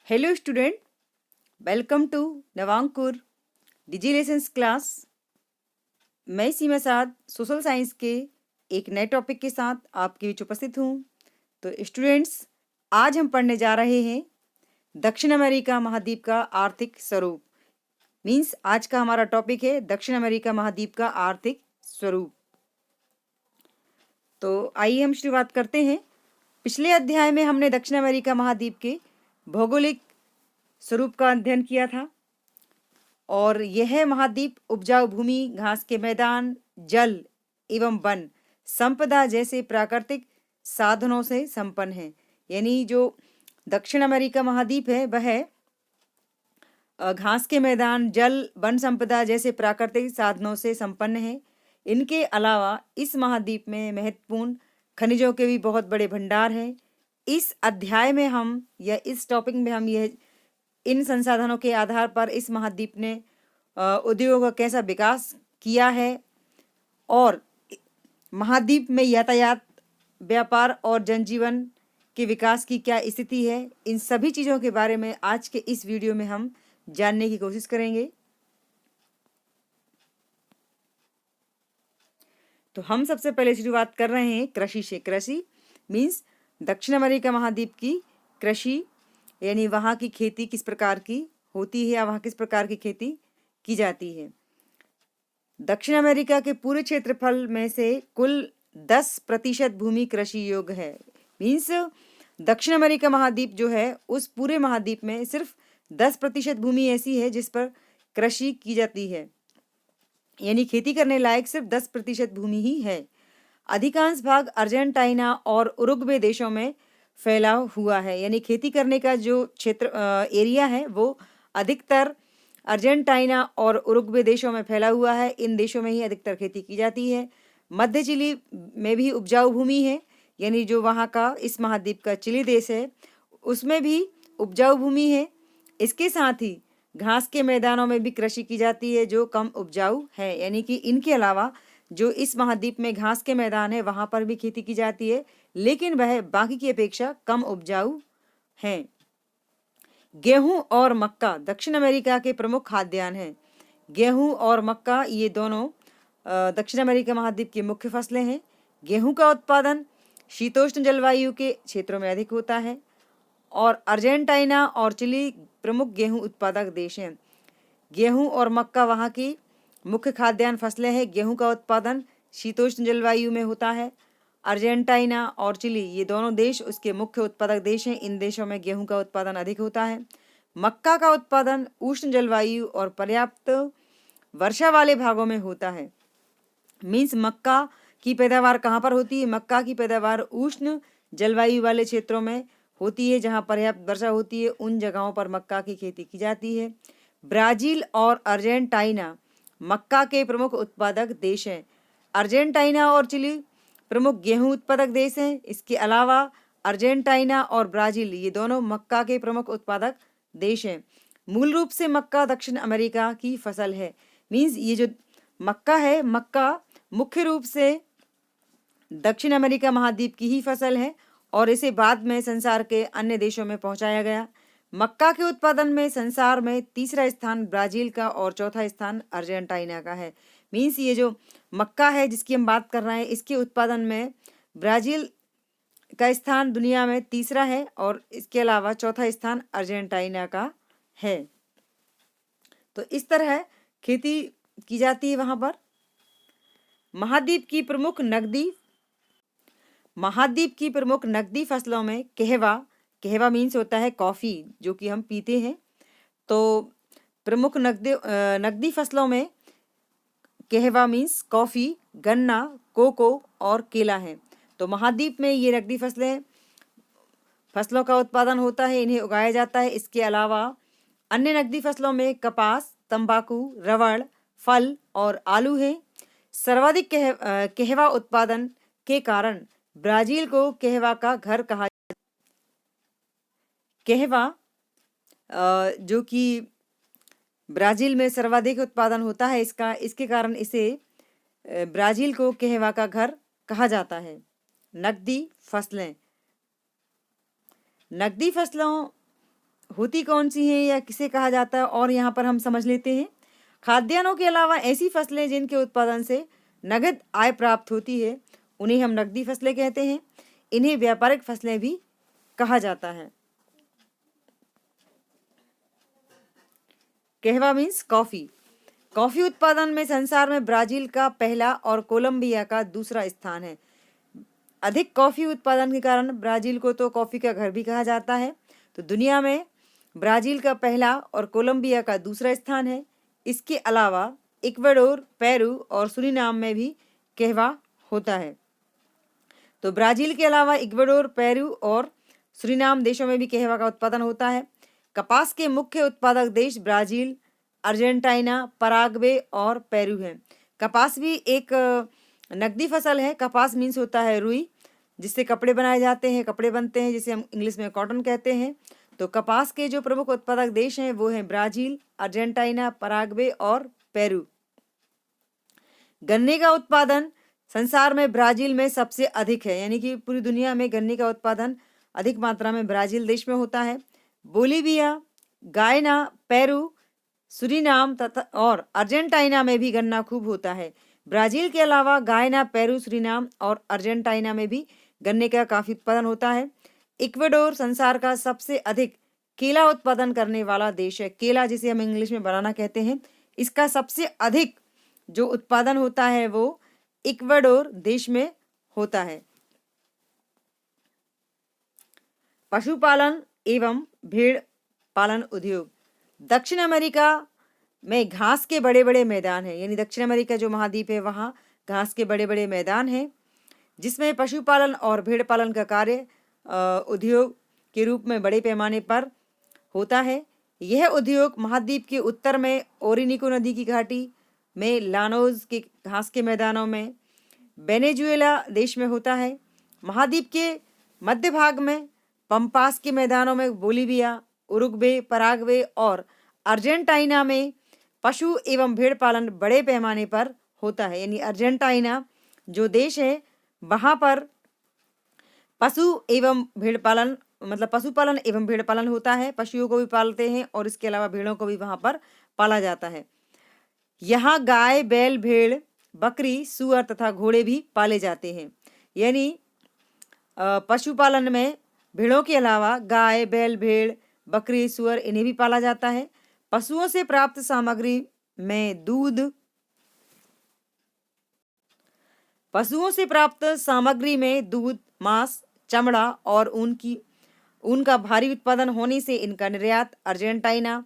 Hello student, welcome to Navankur digi lessons class. मैं सीमा साथ social science के एक नए टॉपिक के साथ आपके बीच उपस्थित हूँ। तो स्टूडेंट्स, आज हम पढ़ने जा रहे हैं दक्षिण अमेरिका महाद्वीप का आर्थिक स्वरूप। मीन्स आज का हमारा टॉपिक है दक्षिण अमेरिका महाद्वीप का आर्थिक स्वरूप। तो आइए हम शुरुआत करते हैं। पिछले अध्याय में हमने दक्षिण अमेरिका महाद्वीप के भौगोलिक स्वरूप का अध्ययन किया था और यह महाद्वीप उपजाऊ भूमि, घास के मैदान, जल एवं वन संपदा जैसे प्राकृतिक साधनों से संपन्न है। यानी जो दक्षिण अमेरिका महाद्वीप है वह घास के मैदान, जल, वन संपदा जैसे प्राकृतिक साधनों से संपन्न है। इनके अलावा इस महाद्वीप में महत्वपूर्ण खनिजों के भी बहुत बड़े भंडार हैं। इस अध्याय में हम या इस टॉपिक में हम यह इन संसाधनों के आधार पर इस महाद्वीप ने उद्योगों का कैसा विकास किया है और महाद्वीप में यातायात, व्यापार और जनजीवन के विकास की क्या स्थिति है, इन सभी चीज़ों के बारे में आज के इस वीडियो में हम जानने की कोशिश करेंगे। तो हम सबसे पहले शुरुआत कर रहे हैं कृषि से। कृषि मीन्स दक्षिण अमेरिका महाद्वीप की कृषि, यानी वहाँ की खेती किस प्रकार की होती है या वहाँ किस प्रकार की खेती की जाती है। दक्षिण अमेरिका के पूरे क्षेत्रफल में से कुल 10% भूमि कृषि योग्य है। मीन्स दक्षिण अमेरिका महाद्वीप जो है उस पूरे महाद्वीप में सिर्फ 10% भूमि ऐसी है जिस पर कृषि की जाती है, यानी खेती करने लायक सिर्फ 10% भूमि ही है। अधिकांश भाग अर्जेंटीना और उरुग्वे देशों में फैला हुआ है, यानी खेती करने का जो क्षेत्र एरिया है वो अधिकतर अर्जेंटीना और उरुग्वे देशों में फैला हुआ है। इन देशों में ही अधिकतर खेती की जाती है। मध्य चिली में भी उपजाऊ भूमि है, यानी जो वहाँ का इस महाद्वीप का चिली देश है उसमें भी उपजाऊ भूमि है। इसके साथ ही घास के मैदानों में भी कृषि की जाती है जो कम उपजाऊ है, यानी कि इनके अलावा जो इस महाद्वीप में घास के मैदान है वहाँ पर भी खेती की जाती है, लेकिन वह बाकी की अपेक्षा कम उपजाऊ हैं। गेहूं और मक्का दक्षिण अमेरिका के प्रमुख खाद्यान्न हैं। गेहूं और मक्का ये दोनों दक्षिण अमेरिका महाद्वीप की मुख्य फसलें हैं। गेहूं का उत्पादन शीतोष्ण जलवायु के क्षेत्रों में अधिक होता है और अर्जेंटीना और चिली प्रमुख गेहूं उत्पादक देश हैं। गेहूं और मक्का वहाँ की मुख्य खाद्यान्न फसलें हैं। गेहूं का उत्पादन शीतोष्ण जलवायु में होता है। अर्जेंटीना और चिली ये दोनों देश उसके मुख्य उत्पादक देश हैं। इन देशों में गेहूं का उत्पादन अधिक होता है। मक्का का उत्पादन उष्ण जलवायु और पर्याप्त वर्षा वाले भागों में होता है। मीन्स मक्का की पैदावार कहाँ पर होती है? मक्का की पैदावार उष्ण जलवायु वाले क्षेत्रों में होती है, जहाँ पर्याप्त वर्षा होती है उन जगहों पर मक्का की खेती की जाती है। ब्राज़ील और अर्जेंटीना मक्का के प्रमुख उत्पादक देश हैं। अर्जेंटीना और चिली प्रमुख गेहूं उत्पादक देश हैं। इसके अलावा अर्जेंटीना और ब्राज़ील ये दोनों मक्का के प्रमुख उत्पादक देश हैं। मूल रूप से मक्का दक्षिण अमेरिका की फसल है। मीन्स ये जो मक्का है, मक्का मुख्य रूप से दक्षिण अमेरिका महाद्वीप की ही फसल है और इसे बाद में संसार के अन्य देशों में पहुंचाया गया। मक्का के उत्पादन में संसार में तीसरा स्थान ब्राज़ील का और चौथा स्थान अर्जेंटीना का है। मीन्स ये जो मक्का है जिसकी हम बात कर रहे हैं, इसके उत्पादन में ब्राज़ील का स्थान दुनिया में तीसरा है और इसके अलावा चौथा स्थान अर्जेंटीना का है। तो इस तरह खेती की जाती है वहाँ पर। महाद्वीप की प्रमुख नकदी फसलों में कहवा मीन्स होता है कॉफ़ी जो कि हम पीते हैं। तो प्रमुख नकदी फसलों में कहवा मीन्स कॉफ़ी, गन्ना, कोको और केला है। तो महाद्वीप में ये नकदी फसलों का उत्पादन होता है, इन्हें उगाया जाता है। इसके अलावा अन्य नकदी फसलों में कपास, तंबाकू, रबड़, फल और आलू है। सर्वाधिक कहवा उत्पादन के कारण ब्राज़ील को कहवा का घर कहा। कहवा जो कि ब्राज़ील में सर्वाधिक उत्पादन होता है इसके कारण इसे ब्राज़ील को कहवा का घर कहा जाता है। नकदी फसलों होती कौन सी हैं या किसे कहा जाता है, और यहाँ पर हम समझ लेते हैं। खाद्यान्नों के अलावा ऐसी फसलें जिनके उत्पादन से नगद आय प्राप्त होती है, उन्हें हम नकदी फसलें कहते हैं। इन्हें व्यापारिक फसलें भी कहा जाता है। कहवा मीन्स कॉफी। कॉफी उत्पादन में संसार में ब्राजील का पहला और कोलंबिया का दूसरा स्थान है। अधिक कॉफी उत्पादन के कारण ब्राजील को तो कॉफी का घर भी कहा जाता है। तो दुनिया में ब्राजील का पहला और कोलंबिया का दूसरा स्थान है। इसके अलावा इक्वाडोर, पेरू और सूरीनाम में भी कहवा होता है। तो ब्राजील के अलावा इक्वाडोर, पेरू और सूरीनाम देशों में भी कहवा का उत्पादन होता है। कपास के मुख्य उत्पादक देश ब्राजील, अर्जेंटीना, पराग्वे और पेरू हैं। कपास भी एक नकदी फसल है। कपास मीन्स होता है रुई, जिससे कपड़े बनाए जाते हैं, कपड़े बनते हैं, जिसे हम इंग्लिश में कॉटन कहते हैं। तो कपास के जो प्रमुख उत्पादक देश हैं वो हैं ब्राजील, अर्जेंटीना, पराग्वे और पेरू। गन्ने का उत्पादन संसार में ब्राजील में सबसे अधिक है, यानी कि पूरी दुनिया में गन्ने का उत्पादन अधिक मात्रा में ब्राजील देश में होता है। बोलीविया, गायना, पेरू, सूरीनाम तथा और अर्जेंटीना में भी गन्ना खूब होता है। ब्राजील के अलावा गायना, पेरू, सूरीनाम और अर्जेंटीना में भी गन्ने का काफी उत्पादन होता है। इक्वाडोर संसार का सबसे अधिक केला उत्पादन करने वाला देश है। केला, जिसे हम इंग्लिश में बनाना कहते हैं, इसका सबसे अधिक जो उत्पादन होता है वो इक्वाडोर देश में होता है। पशुपालन एवं भेड़ पालन उद्योग। दक्षिण अमेरिका में घास के बड़े बड़े मैदान हैं, यानी दक्षिण अमेरिका जो महाद्वीप है वहाँ घास के बड़े बड़े मैदान हैं, जिसमें पशुपालन और भेड़ पालन का कार्य उद्योग के रूप में बड़े पैमाने पर होता है। यह उद्योग महाद्वीप के उत्तर में ओरिनिको नदी की घाटी में लानोज के घास के मैदानों में वेनेजुएला देश में होता है। महाद्वीप के मध्य भाग में पंपास के मैदानों में बोलीविया, उरुग्वे, पराग्वे और अर्जेंटीना में पशु एवं भेड़ पालन बड़े पैमाने पर होता है। यानी अर्जेंटीना जो देश है वहाँ पर पशु एवं भेड़ पालन, मतलब पशुपालन एवं भेड़ पालन होता है। पशुओं को भी पालते हैं और इसके अलावा भेड़ों को भी वहाँ पर पाला जाता है। यहाँ गाय, बैल, भेड़, बकरी, सूअर तथा घोड़े भी पाले जाते हैं। यानी पशुपालन में भेड़ों के अलावा गाय, बैल, भेड़, बकरी, सूअर इन्हें भी पाला जाता है। पशुओं से प्राप्त सामग्री में दूध, मांस, चमड़ा और ऊन का भारी उत्पादन होने से इनका निर्यात अर्जेंटीना,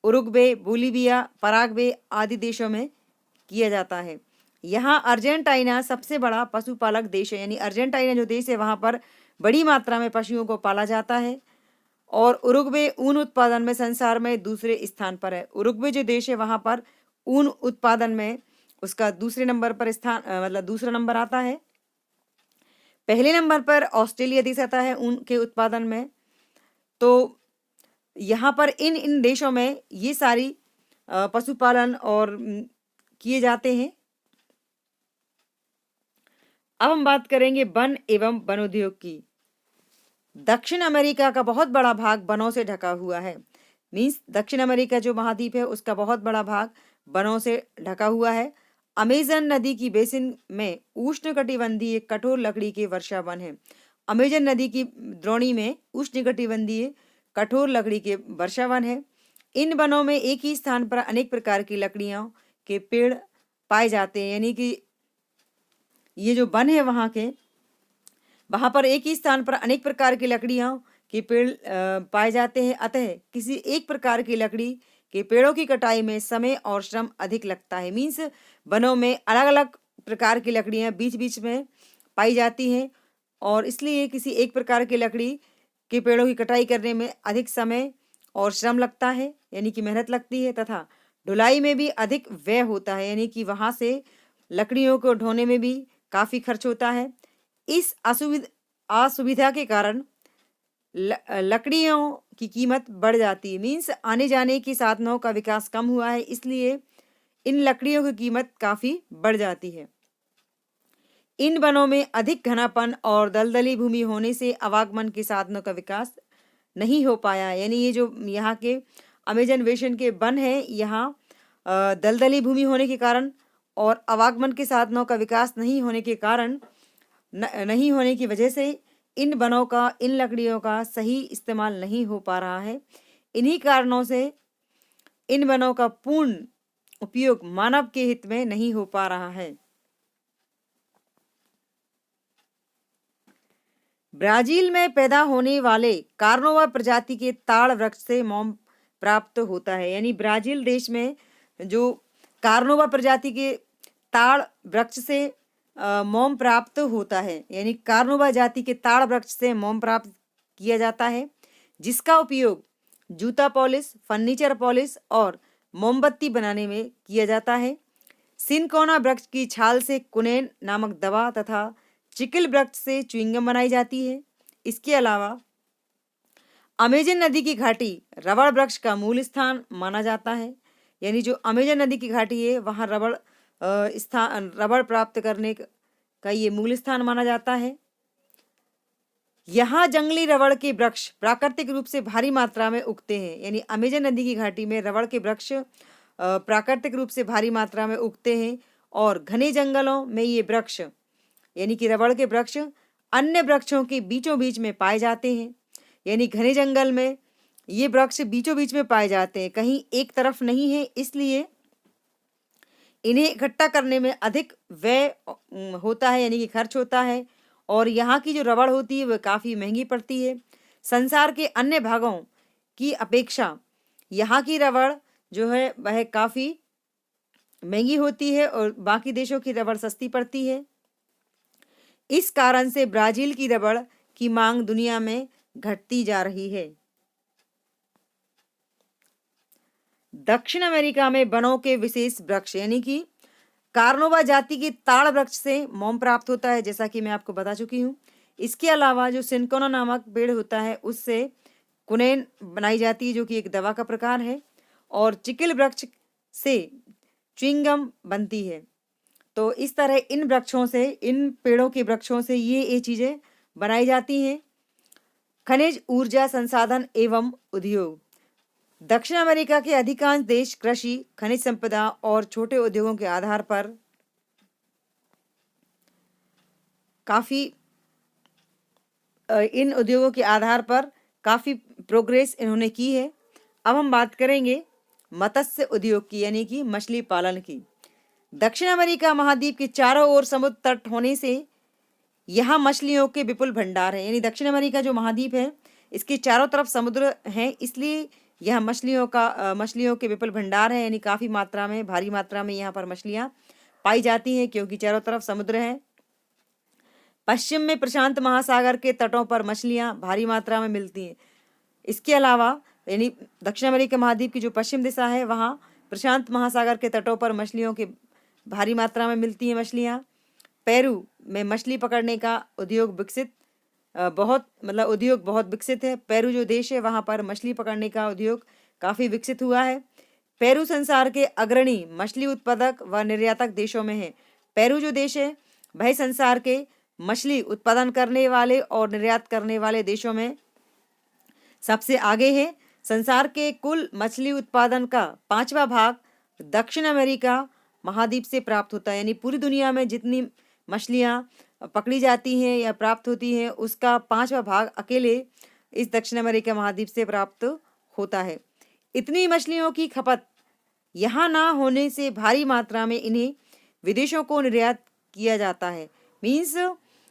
उरुग्वे, बोलीविया, पराग्वे आदि देशों में किया जाता है। यहाँ अर्जेंटीना सबसे बड़ा पशुपालक देश है। यानी अर्जेंटीना जो देश है वहाँ पर बड़ी मात्रा में पशुओं को पाला जाता है। और उरुग्वे ऊन उत्पादन में संसार में दूसरे स्थान पर है। उरुग्वे जो देश है वहाँ पर ऊन उत्पादन में उसका दूसरे नंबर पर मतलब दूसरा नंबर आता है। पहले नंबर पर ऑस्ट्रेलिया देश आता है ऊन के उत्पादन में। तो यहाँ पर इन देशों में ये सारी पशुपालन और किए जाते हैं। अब हम बात करेंगे वन एवं वनोद्योग की। दक्षिण अमेरिका का बहुत बड़ा भाग वनों से ढका हुआ है। मीन्स दक्षिण अमेरिका जो महाद्वीप है उसका बहुत बड़ा भाग वनों से ढका हुआ है। अमेजन नदी की बेसिन में उष्णकटिबंधीय कठोर लकड़ी के वर्षा वन है। अमेजन नदी की द्रोणी में उष्णकटिबंधीय कठोर लकड़ी के वर्षा वन है। इन वनों में एक ही स्थान पर अनेक प्रकार की लकड़ियों के पेड़ पाए जाते हैं। यानी कि ये जो वन है वहाँ पर एक ही स्थान पर अनेक प्रकार की लकड़ियों के पेड़ पाए जाते हैं। अतः किसी एक प्रकार की लकड़ी के पेड़ों की कटाई में समय और श्रम अधिक लगता है। मीन्स वनों में अलग अलग प्रकार की लकड़ियाँ बीच बीच में पाई जाती हैं और इसलिए किसी एक प्रकार की लकड़ी के पेड़ों की कटाई करने में अधिक समय और श्रम लगता है, यानी कि मेहनत लगती है, तथा ढुलाई में भी अधिक व्यय होता है, यानी कि वहाँ से लकड़ियों को ढोने में भी काफ़ी खर्च होता है। इस असुविधा के कारण लकड़ियों की कीमत बढ़ जाती है। मीन्स आने जाने के साधनों का विकास कम हुआ है, इसलिए इन लकड़ियों की कीमत काफ़ी बढ़ जाती है। इन वनों में अधिक घनापन और दलदली भूमि होने से आवागमन के साधनों का विकास नहीं हो पाया। यानी ये जो यहाँ के अमेजन बेसिन के वन है, यहाँ दलदली भूमि होने के कारण और आवागमन के साधनों का विकास नहीं होने के कारण, नहीं होने की वजह से इन वनों का, इन लकड़ियों का सही इस्तेमाल नहीं हो पा रहा है। इन्हीं कारणों से इन वनों का पूर्ण उपयोग मानव के हित में नहीं हो पा रहा है। ब्राजील में पैदा होने वाले कार्नोवा प्रजाति के ताड़ वृक्ष से मोम प्राप्त होता है। यानी ब्राजील देश में जो कार्नोवा प्रजाति के ताड़ वृक्ष से मोम प्राप्त होता है। यानी कार्नोवा जाति के ताड़ वृक्ष से मोम प्राप्त किया जाता है, जिसका उपयोग जूता पॉलिश, फर्नीचर पॉलिश और मोमबत्ती बनाने में किया जाता है। सिनकोना वृक्ष की छाल से कुनेन नामक दवा तथा चिकिल वृक्ष से च्युइंगम बनाई जाती है। इसके अलावा अमेजन नदी की घाटी रबड़ वृक्ष का मूल स्थान माना जाता है। यानी जो अमेजन नदी की घाटी है, वहाँ रबड़ प्राप्त करने का ये मूल स्थान माना जाता है। यहाँ जंगली रबड़ के वृक्ष प्राकृतिक रूप से भारी मात्रा में उगते हैं। यानी अमेजन नदी की घाटी में रबड़ के वृक्ष प्राकृतिक रूप से भारी मात्रा में उगते हैं और घने जंगलों में ये वृक्ष, यानी कि रबड़ के वृक्ष, अन्य वृक्षों के बीचों बीच में पाए जाते हैं। यानी घने जंगल में ये वृक्ष बीचों बीच में पाए जाते हैं, कहीं एक तरफ नहीं है, इसलिए इन्हें इकट्ठा करने में अधिक व्यय होता है, यानी कि खर्च होता है। और यहाँ की जो रबड़ होती है वह काफ़ी महंगी पड़ती है। संसार के अन्य भागों की अपेक्षा यहाँ की रबड़ जो है वह काफ़ी महंगी होती है और बाकी देशों की रबड़ सस्ती पड़ती है। इस कारण से ब्राज़ील की रबड़ की मांग दुनिया में घटती जा रही है। दक्षिण अमेरिका में वनों के विशेष वृक्ष, यानी कि कार्नोवा जाति के ताड़ वृक्ष से मोम प्राप्त होता है, जैसा कि मैं आपको बता चुकी हूँ। इसके अलावा जो सिनकोना नामक पेड़ होता है उससे कुनेन बनाई जाती है, जो कि एक दवा का प्रकार है, और चिकिल वृक्ष से च्युइंगम बनती है। तो इस तरह इन वृक्षों से, इन पेड़ों के वृक्षों से ये चीज़ें बनाई जाती हैं। खनिज ऊर्जा संसाधन एवं उद्योग। दक्षिण अमेरिका के अधिकांश देश कृषि, खनिज संपदा और छोटे उद्योगों के आधार पर इन उद्योगों के आधार पर काफ़ी प्रोग्रेस इन्होंने की है। अब हम बात करेंगे मत्स्य उद्योग की, यानी कि मछली पालन की। दक्षिण अमेरिका महाद्वीप के चारों ओर समुद्र तट होने से यहाँ मछलियों के विपुल भंडार हैं। यानी दक्षिण अमेरिका जो महाद्वीप है, इसके चारों तरफ समुद्र हैं, इसलिए यह मछलियों के विपुल भंडार है। यानी काफ़ी मात्रा में, भारी मात्रा में यहाँ पर मछलियाँ पाई जाती हैं, क्योंकि चारों तरफ समुद्र है। पश्चिम में प्रशांत महासागर के तटों पर मछलियाँ भारी मात्रा में मिलती हैं। इसके अलावा यानी दक्षिण अमेरिका महाद्वीप की जो पश्चिम दिशा है, वहाँ प्रशांत महासागर के तटों पर मछलियों के भारी मात्रा में मिलती हैं मछलियाँ। पेरू में मछली पकड़ने का उद्योग बहुत विकसित है। पेरू जो देश है, वहाँ पर मछली पकड़ने का उद्योग काफ़ी विकसित हुआ है। पेरू संसार के अग्रणी मछली उत्पादक व निर्यातक देशों में है। पेरू जो देश है, वह संसार के मछली उत्पादन करने वाले और निर्यात करने वाले देशों में सबसे आगे है। संसार के कुल मछली उत्पादन का 5वां भाग दक्षिण अमेरिका महाद्वीप से प्राप्त होता है। यानी पूरी दुनिया में जितनी मछलियाँ पकड़ी जाती हैं या प्राप्त होती हैं, उसका 5वां भाग अकेले इस दक्षिण अमेरिका महाद्वीप से प्राप्त होता है। इतनी मछलियों की खपत यहाँ ना होने से भारी मात्रा में इन्हें विदेशों को निर्यात किया जाता है। मीन्स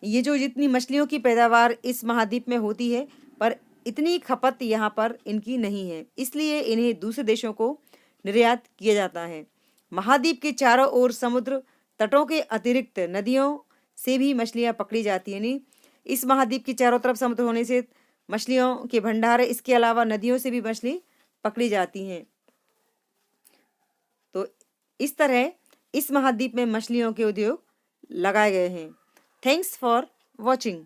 ये जो जितनी मछलियों की पैदावार इस महाद्वीप में होती है, पर इतनी खपत यहाँ पर इनकी नहीं है, इसलिए इन्हें दूसरे देशों को निर्यात किया जाता है। महाद्वीप के चारों ओर समुद्र तटों के अतिरिक्त नदियों से भी मछलियाँ पकड़ी जाती हैं। यानी इस महाद्वीप के चारों तरफ समुद्र होने से मछलियों के भंडार है। इसके अलावा नदियों से भी मछली पकड़ी जाती हैं। तो इस तरह इस महाद्वीप में मछलियों के उद्योग लगाए गए हैं। Thanks for watching.